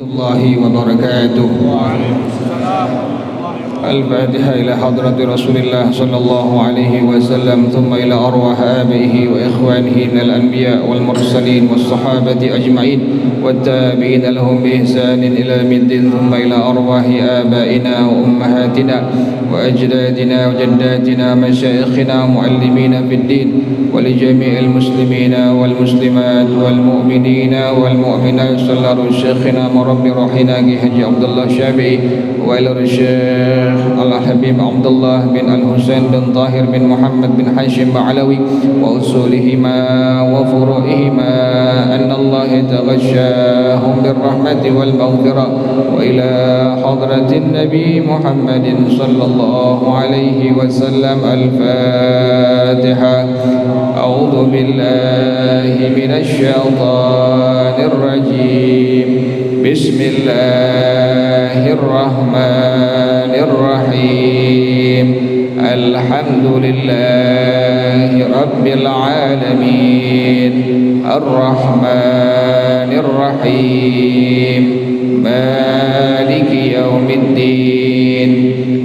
الله وبركاته. الفاتحة إلى حضرة رسول الله صلى الله عليه وسلم، ثم إلى أرواح آبائه وإخوانه من الأنبياء والمرسلين والصحابة أجمعين والتابعين لهم بإحسان إلى يوم الدين، ثم إلى أرواح آبائنا وأمهاتنا وأجدادنا وجداتنا مشايخنا ومعلمين في الدين، ولجميع المسلمين والمسلمات والمؤمنين والمؤمنات صلى الله شيخنا مربي روحنا حجي عبد الله الشافعي، وإلى الشيخ الحبيب عبد الله بن الحسين بن طاهر بن محمد بن هاشم علوي وأصولهما وفروعهما أن الله يتغشاهم بالرحمة والمغفرة، وإلى حضرة النبي محمد صلى الله عليه وسلم. الفاتحة. أعوذ بالله من الشيطان الرجيم. بسم الله الرحمن الرحيم. الحمد لله رب العالمين الرحمن الرحيم مالك يوم الدين.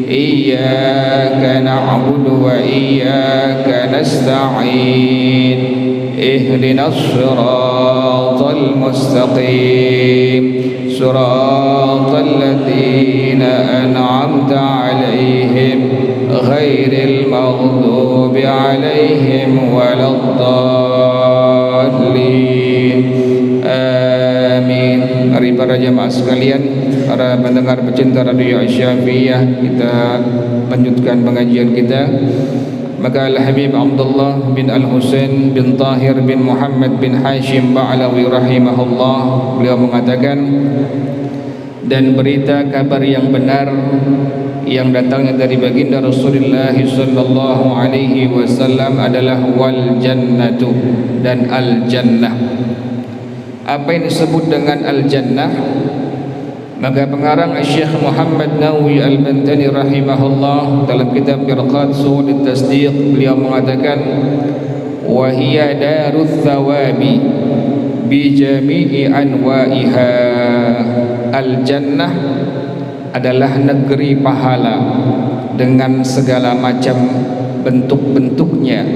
إياك نعبد وإياك نستعين. اهدنا الصراط المستقيم صراط الذين أنعمت عليهم غير المغضوب عليهم ولا الضالين. Amin. Mari para jamaah sekalian, para pendengar pecinta Radio Asy-Syafi'iyah, kita lanjutkan pengajian kita. Maka Al-Habib Abdullah bin Al-Husain bin Tahir bin Muhammad bin Hashim Ba'alawi rahimahullah, beliau mengatakan, dan berita kabar yang benar yang datangnya dari baginda Rasulullah sallallahu alaihi wasallam adalah wal jannatu, dan al jannah. Apa yang disebut dengan al jannah? Maka pengarang Syekh Muhammad Nawawi Al-Bantani rahimahullah dalam kitab Firqat Su'ud Tasdiq, beliau mengatakan, wa hiya darut thawabi bi jami'i anwa'iha. Al-jannah adalah negeri pahala dengan segala macam bentuk-bentuknya,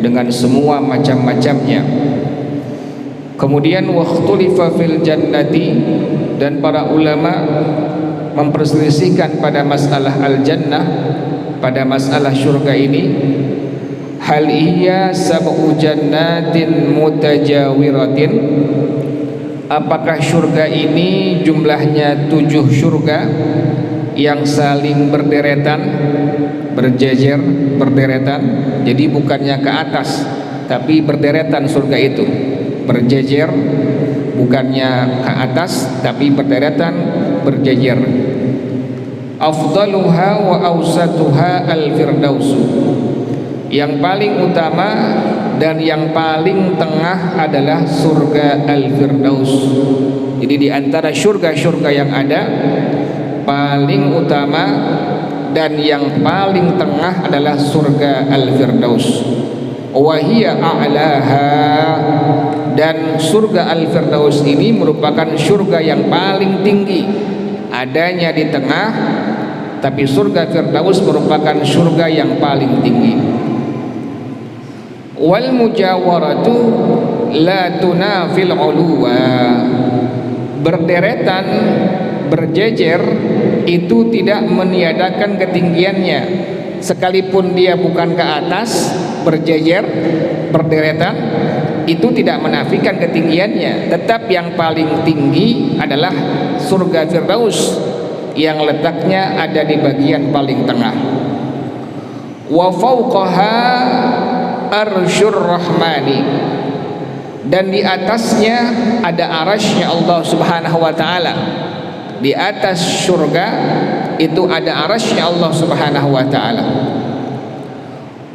dengan semua macam-macamnya. Kemudian wakhtulifa fil jannati, dan para ulama memperselisihkan pada masalah al-jannah, pada masalah syurga ini. Hal iya sab'u jannatin mutajawiratin, apakah syurga ini jumlahnya 7 syurga yang saling berderetan, berjejer, berderetan. Jadi bukannya ke atas, tapi berderetan surga itu, berjejer, bukannya ke atas tapi berderetan, berjejer. Afdaluha wa awsatuha al-firdausu, yang paling utama dan yang paling tengah adalah surga al-firdaus. Jadi di antara surga-surga yang ada, paling utama dan yang paling tengah adalah surga al-firdaus. Wa hiya a'laha, dan surga al-firdaus ini merupakan surga yang paling tinggi, adanya di tengah, tapi surga firdaus merupakan surga yang paling tinggi. Wal mujawaratu la tunafil uluwa, berderetan, berjejer itu tidak meniadakan ketinggiannya, sekalipun dia bukan ke atas, berjejer, berderetan, itu tidak menafikan ketinggiannya. Tetap yang paling tinggi adalah surga firdaus yang letaknya ada di bagian paling tengah. Wa fawqaha arsyur rahmani, dan di atasnya ada arasy-Nya Allah Subhanahu wa taala. Di atas surga itu ada arasy-Nya Allah Subhanahu wa taala.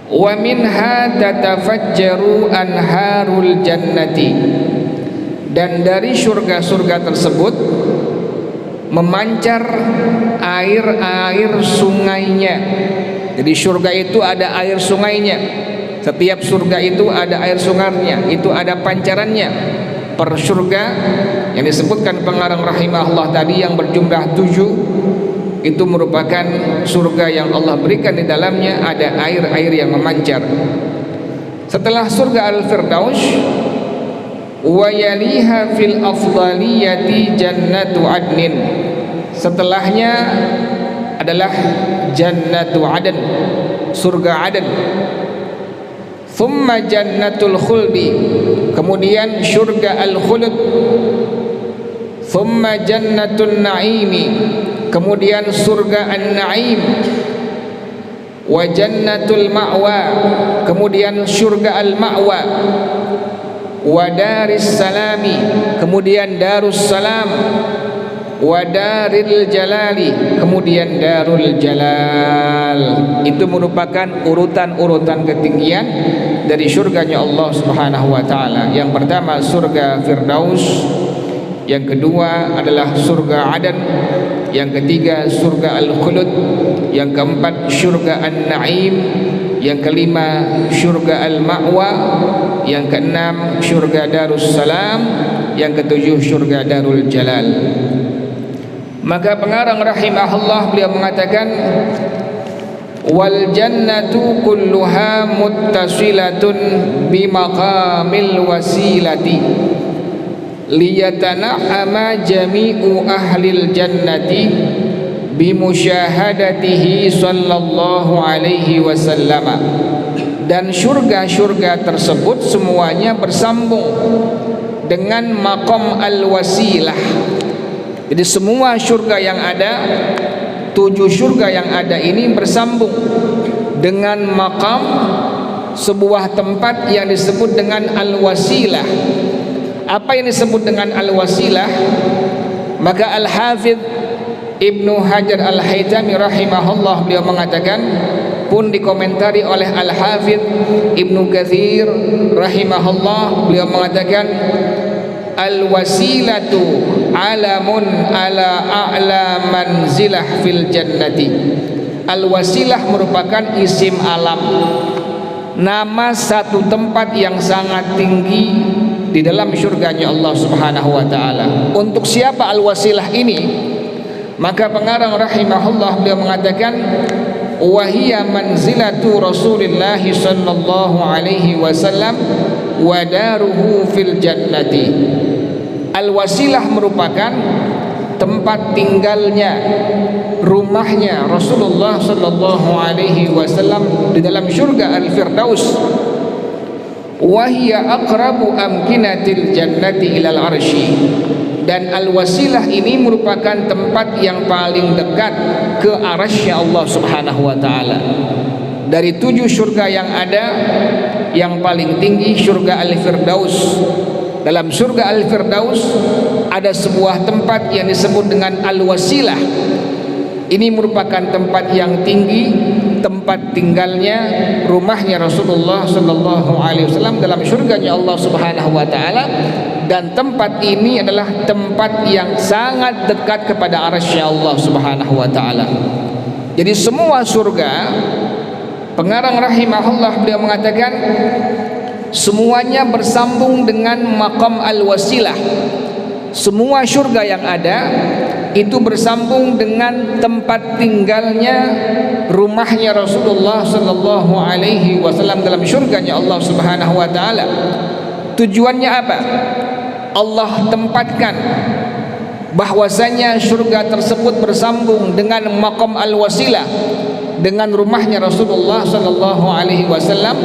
Wa minha tatafajjaru anharul jannati, dan dari surga-surga tersebut memancar air-air sungainya. Jadi surga itu ada air sungainya. Setiap surga itu ada air sungainya, itu ada pancarannya. per surga yang disebutkan pengarang rahimahullah tadi yang berjumlah 7, itu merupakan surga yang Allah berikan. Di dalamnya ada air-air yang memancar. Setelah surga Al-Firdaus, wa yaliha fil afdaliyati jannatu adnin, setelahnya adalah jannatu aden, surga Aden. Thumma jannatul khuldi, kemudian surga al-khuld. Thumma jannatul naimi, kemudian surga an-naim. Wa jannatul ma'wa, kemudian surga al-ma'wa. Wa daris salami, kemudian darus salam. Wa daril jalali, kemudian darul jalal. Itu merupakan urutan-urutan ketinggian dari surganya Allah Subhanahu wa taala. Yang pertama surga Firdaus, yang kedua adalah surga Aden, yang ketiga surga Al-Khuld, yang keempat surga An-Naim, yang kelima surga Al-Ma'wa, yang keenam surga Darus Salam, yang ketujuh surga Darul Jalal. Maka pengarang rahimahullah beliau mengatakan, wal jannatu kulluha muttasilatun bi maqamil wasilati liyatana'ama jami'u ahlil jannati bi musyahadatihi sallallahu alaihi wasallam. Dan surga-surga tersebut semuanya bersambung dengan maqam al-wasilah. Jadi semua surga yang ada, 7 surga yang ada ini bersambung dengan maqam sebuah tempat yang disebut dengan al-wasilah. Apa yang disebut dengan al-wasilah? Maka Al-Hafidh Ibnu Hajar Al-Haytami rahimahullah beliau mengatakan, pun dikomentari oleh Al-Hafidh Ibnu Katsir rahimahullah, beliau mengatakan al-wasilatu alamun ala a'la manzilah fil jannati. Al-wasilah merupakan isim alam, nama satu tempat yang sangat tinggi di dalam surganya Allah Subhanahu wa taala. Untuk siapa al-wasilah ini? Maka pengarang rahimahullah beliau mengatakan, wa hiya manzilatu Rasulillah sallallahu alaihi wasallam wa daruhu fil jannati. Al-wasilah merupakan tempat tinggalnya, rumahnya Rasulullah sallallahu alaihi wasallam di dalam surga Al-Firdaus. Wa hiya aqrabu amkinatil jannati ilal arsy. Dan al-wasilah ini merupakan tempat yang paling dekat ke arasy Allah Subhanahu wa taala. Dari 7 surga yang ada, yang paling tinggi surga Al-Firdaus. Dalam surga Al-Firdaus ada sebuah tempat yang disebut dengan al-wasilah. Ini merupakan tempat yang tinggi, tempat tinggalnya, rumahnya Rasulullah sallallahu alaihi wasallam dalam surganya Allah Subhanahu wa taala. Dan tempat ini adalah tempat yang sangat dekat kepada arasy Allah Subhanahu wa taala. Jadi semua surga, pengarang rahimahullah beliau mengatakan, semuanya bersambung dengan maqam al-wasilah. Semua surga yang ada itu bersambung dengan tempat tinggalnya, rumahnya Rasulullah sallallahu alaihi wasallam dalam surganya Allah Subhanahu wa taala. Tujuannya apa? Allah tempatkan bahwasanya surga tersebut bersambung dengan maqam al-wasilah, dengan rumahnya Rasulullah sallallahu alaihi wasallam,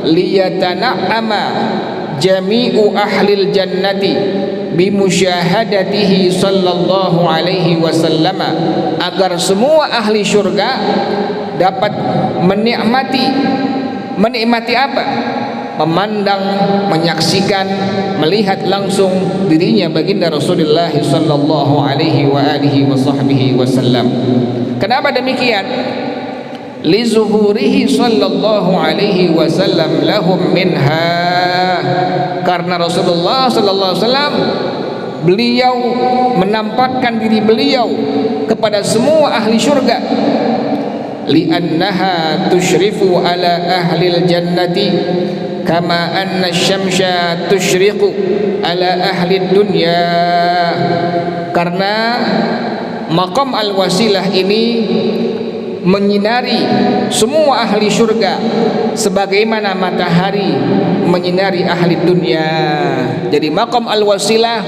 liyatana'ama jami'u ahlil jannati bimusyahadatihi sallallahu alaihi wasallam, agar semua ahli surga dapat menikmati apa? Memandang, menyaksikan, melihat langsung dirinya baginda Rasulullah sallallahu alaihi wa alihi wasallam. Kenapa demikian? Li zuhurihi sallallahu alaihi wasallam lahum minha. Karena Rasulullah sallallahu alaihi wasallam, beliau menampakkan diri beliau kepada semua ahli syurga. Li'annaha tusyrifu ala ahlil jannati, kama anna syamsa tusyriqu ala ahli dunya. Karena maqam al-wasilah ini menyinari semua ahli syurga sebagaimana matahari menyinari ahli dunia. Jadi maqam al-wasilah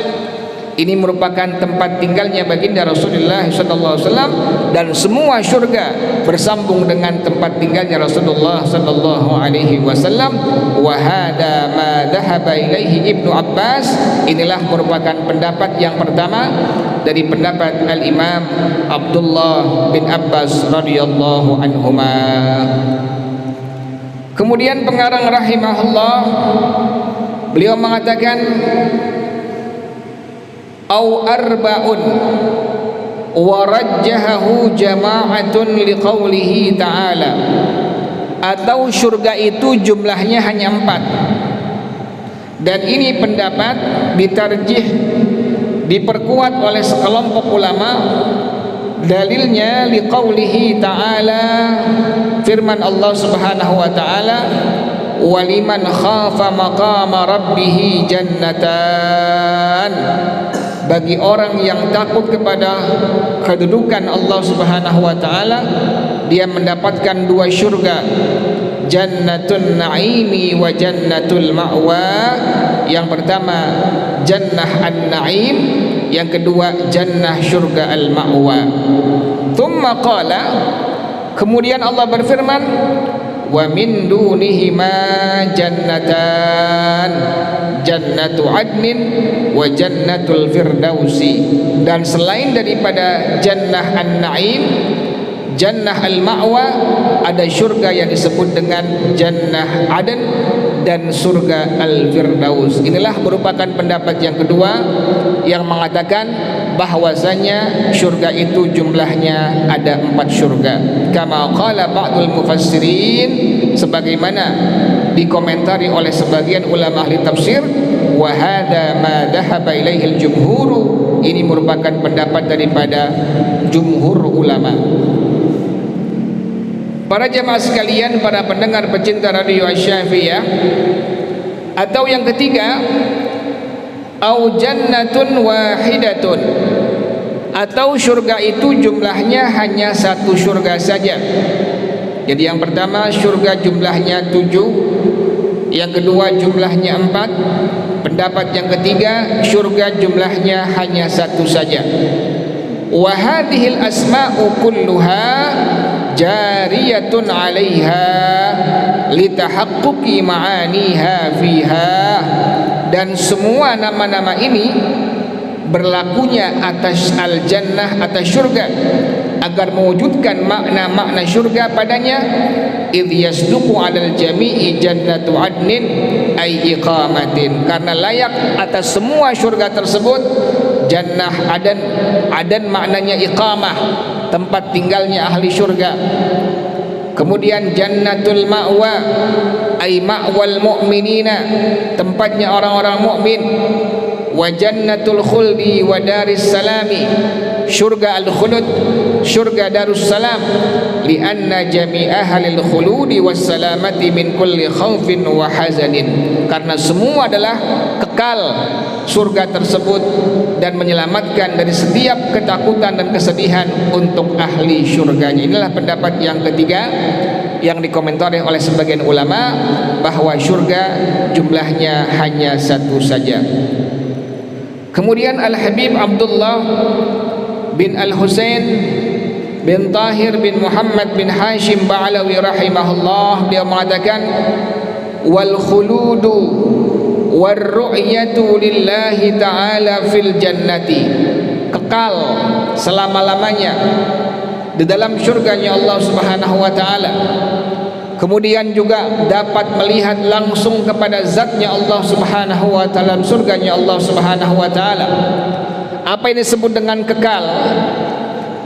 ini merupakan tempat tinggalnya baginda Rasulullah SAW, dan semua syurga bersambung dengan tempat tinggalnya Rasulullah SAW. Wa hada ma dhahaba ilaihi Ibnu Abbas. Inilah merupakan pendapat yang pertama dari pendapat Al-Imam Abdullah bin Abbas radhiyallahu anhuma. Kemudian pengarang rahimahullah, beliau mengatakan au arba'un wa rajjahahu jama'atun liqaulihi ta'ala, atau surga itu jumlahnya hanya 4, dan ini pendapat ditarjih, diperkuat oleh sekelompok ulama. Dalilnya liqaulihi ta'ala, firman Allah Subhanahu wa ta'ala, waliman khafa maqama rabbih jannatan. Bagi orang yang takut kepada kedudukan Allah Subhanahu wa ta'ala, dia mendapatkan 2 syurga, jannatun na'imi wa jannatul ma'wa. Yang pertama jannah an-na'im, yang kedua jannah syurga al-ma'wa. Thumma qala, kemudian Allah berfirman, wa min dunihima jannatan, jannatu adnin wa jannatul firdausi. Dan selain daripada jannah an-na'im, jannah al-ma'wa, ada syurga yang disebut dengan jannah aden dan surga al-firdaus. Inilah merupakan pendapat yang kedua yang mengatakan bahwasanya syurga itu jumlahnya ada 4 syurga. Kama qala ba'dul mufassirin, sebagaimana dikomentari oleh sebagian ulama ahli tafsir, wa hadha ma dhahaba ilaihi al-jumhur. Ini merupakan pendapat daripada jumhur ulama. Para jemaah sekalian, para pendengar pecinta radio Asy-Syafi'iyah, atau yang ketiga, au jannatun wahidatun, atau surga itu jumlahnya hanya 1 surga saja. Jadi yang pertama surga jumlahnya 7, yang kedua jumlahnya 4, pendapat yang ketiga surga jumlahnya hanya 1 saja. Wa hadhil asma'u kulluha jariyatun 'alaiha litahaqquqi ma'aniha fiha. Dan semua nama-nama ini berlakunya atas al-jannah, atas syurga, agar mewujudkan makna-makna syurga padanya. Idh yasduqu 'alal jami'i jannatu adnin ay iqamatin, karena layak atas semua syurga tersebut jannah adan. Adan maknanya iqamah, tempat tinggalnya ahli syurga. Kemudian jannatul ma'wa ay ma'wal mu'minina, tempatnya orang-orang mukmin. Wa jannatul khuldi wa daris salami, syurga al-khulud, syurga darussalam. Lianna jami'a ahlil khuludi was salamati min kulli khaufin wa hazanin, karena semua adalah kekal surga tersebut dan menyelamatkan dari setiap ketakutan dan kesedihan untuk ahli syurganya. Inilah pendapat yang ketiga yang dikomentari oleh sebagian ulama, bahwa syurga jumlahnya hanya 1 saja. Kemudian Al-Habib Abdullah bin Al-Husain bin Tahir bin Muhammad bin Hashim Ba'alawi rahimahullah, dia mengatakan wal khuludu war ru'yatu lillahi ta'ala fil jannati, kekal selama-lamanya di dalam syurganya Allah Subhanahu wa ta'ala. Kemudian juga dapat melihat langsung kepada zatnya Allah Subhanahu wa ta'ala, surganya Allah Subhanahu wa ta'ala. Apa yang disebut dengan kekal?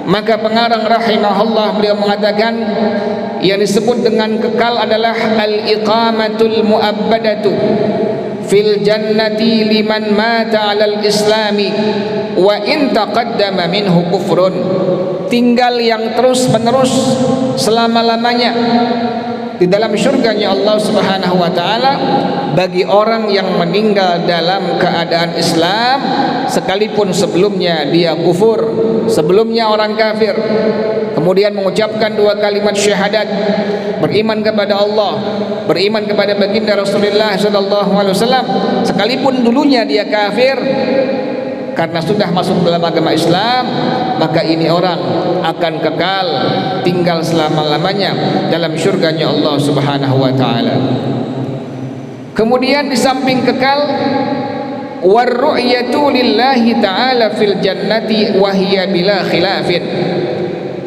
Maka pengarang rahimahullah beliau mengatakan yang disebut dengan kekal adalah al-iqamatul mu'abbadatu fil jannati liman mata 'alal islami wa in taqaddama minhu kufrun, tinggal yang terus menerus selama-lamanya di dalam syurganya Allah Subhanahu wa taala bagi orang yang meninggal dalam keadaan Islam sekalipun sebelumnya dia kufur, sebelumnya orang kafir, kemudian mengucapkan 2 kalimat syahadat, beriman kepada Allah, beriman kepada baginda Rasulullah sallallahu alaihi wasallam, sekalipun dulunya dia kafir, karena sudah masuk dalam agama Islam, maka ini orang akan kekal tinggal selama-lamanya dalam syurganya Allah Subhanahu wa taala. Kemudian di samping kekal, warru'yatu lillahi ta'ala fil jannati wa hiya bila khilafin.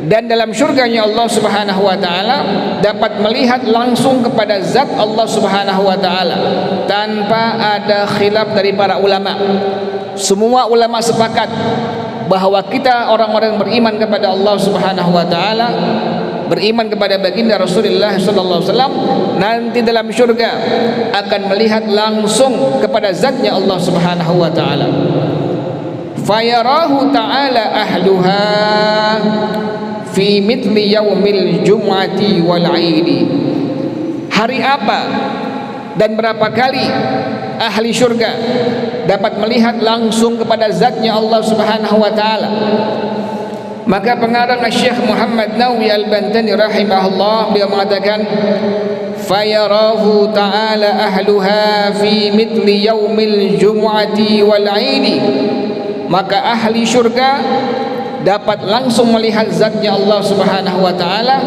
Dan dalam syurganya Allah Subhanahu wa taala dapat melihat langsung kepada zat Allah Subhanahu wa taala tanpa ada khilaf dari para ulama. Semua ulama sepakat bahwa kita orang-orang beriman kepada Allah Subhanahu wa taala, beriman kepada baginda Rasulullah sallallahu alaihi wasallam, nanti dalam syurga akan melihat langsung kepada zatnya Allah Subhanahu wa taala. Fayarahu ta'ala ahluha fi mithli yaumil jum'ati wal 'idi. Hari apa dan berapa kali ahli syurga dapat melihat langsung kepada zatnya Allah Subhanahu wa taala? Maka pengarang Syekh Muhammad Nawawi Al-Bantani rahimahullah beliau mengatakan, fayarahu ta'ala ahluha fi mithli yaumil jum'ati wal 'idi. Maka ahli syurga dapat langsung melihat zatnya Allah Subhanahu wa taala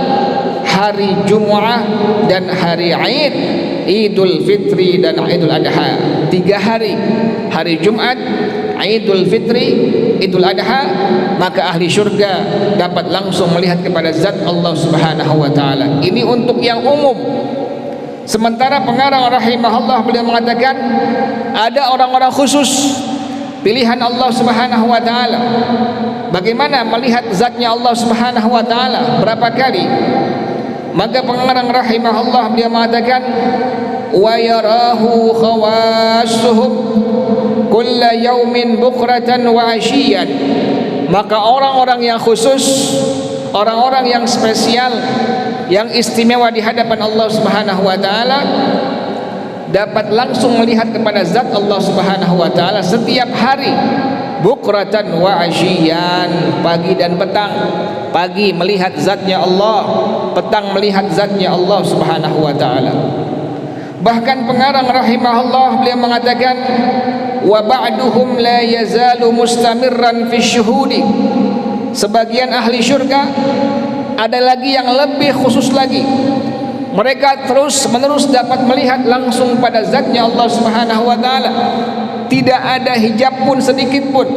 hari Jum'ah dan hari Aid, Idul Fitri dan Idul Adha. 3 hari, hari Jumat, Idul Fitri, Idul Adha, maka ahli syurga dapat langsung melihat kepada zat Allah Subhanahu wa taala. Ini untuk yang umum. Sementara pengarang rahimahullah beliau mengatakan ada orang-orang khusus pilihan Allah Subhanahu wa taala. Bagaimana melihat zatnya Allah Subhanahu wa taala? Berapa kali? Maka pengarang rahimahullah beliau mengatakan, wa yarahu khawassuhum kulla yaumin bukratan wa ashiyan. Maka orang-orang yang khusus, orang-orang yang spesial, yang istimewa di hadapan Allah Subhanahu wa taala dapat langsung melihat kepada zat Allah Subhanahu wa taala setiap hari, bukratan wa ashiyan, pagi dan petang. Pagi melihat zatnya Allah, petang melihat zatnya Allah Subhanahu wa taala. Bahkan pengarang rahimahullah beliau mengatakan, wa ba'duhum la yazalu mustamirran fi syuhudi. Sebagian ahli syurga ada lagi yang lebih khusus lagi, mereka terus menerus dapat melihat langsung pada zatnya Allah Subhanahu wa taala. Tidak ada hijab pun sedikit pun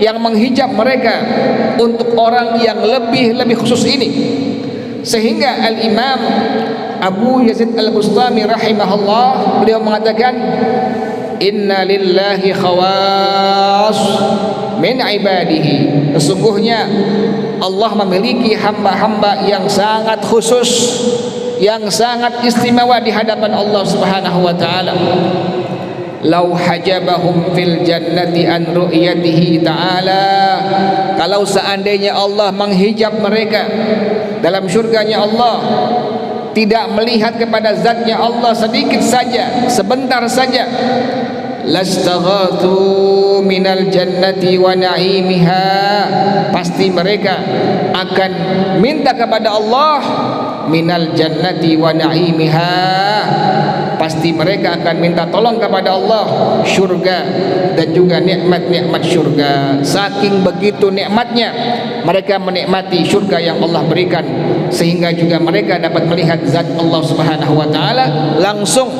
yang menghijab mereka untuk orang yang lebih khusus ini. Sehingga Al-Imam Abu Yazid Al-Bustami rahimahullah beliau mengatakan, inna lillahi khawas min ibadihi. Sesungguhnya Allah memiliki hamba-hamba yang sangat khusus, yang sangat istimewa di hadapan Allah Subhanahu wa taala. Lau hajabahum fil jannati an ru'yatihi ta'ala. Kalau seandainya Allah menghijab mereka dalam syurganya Allah, tidak melihat kepada zatnya Allah sedikit saja, sebentar saja, lastaghathu minal jannati wa na'imiha. Pasti mereka akan minta kepada Allah minal jannati wa na'imiha. Pasti mereka akan minta tolong kepada Allah syurga dan juga nikmat-nikmat syurga. Saking begitu nikmatnya mereka menikmati syurga yang Allah berikan, sehingga juga mereka dapat melihat zat Allah Subhanahu wa taala langsung,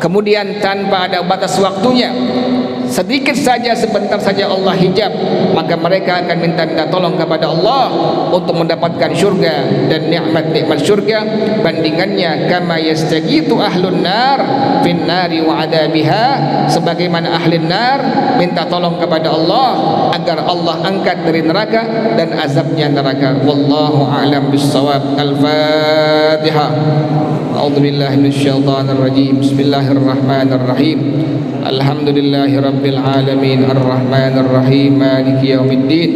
kemudian tanpa ada batas waktunya. Sedikit saja, sebentar saja Allah hijab, maka mereka akan minta tolong kepada Allah untuk mendapatkan syurga dan nikmat-nikmat syurga. Bandingannya kama yastagitu ahlun nar fin nari wa adabiha, sebagaimana ahli nar minta tolong kepada Allah agar Allah angkat dari neraka dan azabnya neraka. Wallahu a'lam bissawab. Al-Fatihah. A'udzubillahi minasyaitonir rajim. Bismillahirrahmanirrahim. Alhamdulillahi rabbil alamin arrahmanir rahim maliki yaumiddin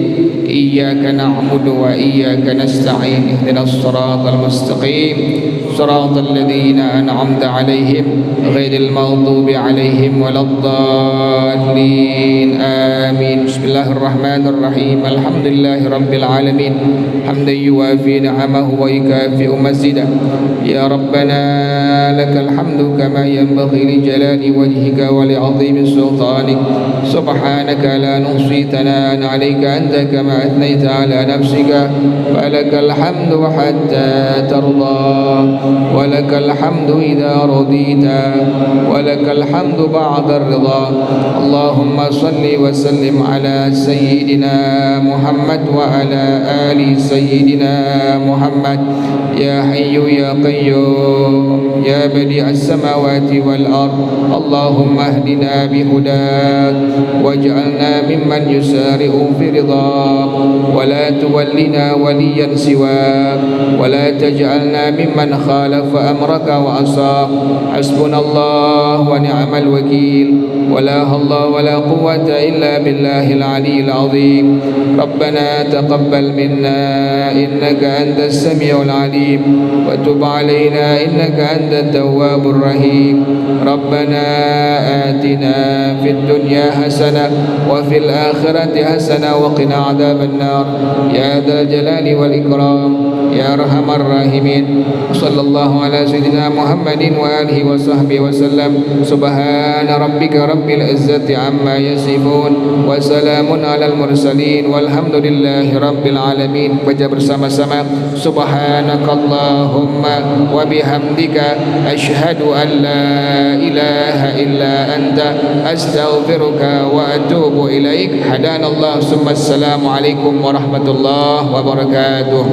إياك نعبد وإياك نستعين اهدنا الصراط المستقيم صراط الذين أنعمت عليهم غير المغضوب عليهم ولا الضالين آمين. بسم الله الرحمن الرحيم. الحمد لله رب العالمين حمدا يوافي نعمه ويكافئ مزيدا. يا ربنا لك الحمد كما ينبغي لجلال وجهك ولعظيم سلطانك. سبحانك لا نحصي ثناء عليك أنت كما أثنيت على نفسك. فلك الحمد حتى ترضى ولك الحمد إذا رضيت ولك الحمد بعد الرضا. اللهم صل وسلم على سيدنا محمد وعلى آل سيدنا محمد. يا حي يا قيوم يا بديع السماوات والأرض اللهم اهدنا بهداك واجعلنا ممن يسارع في رضاك ولا تولنا وليا سواك ولا تجعلنا ممن خالف أمرك وعصاك. حسبنا الله ونعم الوكيل ولا حول ولا قوة إلا بالله العلي العظيم. ربنا تقبل منا إنك أنت السميع العليم وتب علينا إنك أنت التواب الرحيم. ربنا آتنا في الدنيا حسنة وفي الآخرة حسنة وقنا عذاب النار يا ذا الجلال والإكرام يا أرحم الراحمين. صلى الله على سيدنا محمد وآله وصحبه وسلم. سبحان ربك رب العزة عما يصفون وسلام على المرسلين والحمد لله رب العالمين. Baca bersama-sama Subhanakallahumma wa bihamdika asyhadu an la ilaha illa anta astaghfiruka wa atubu ilaik. Hadanallah summa assalamu alaikum warahmatullahi wabarakatuh.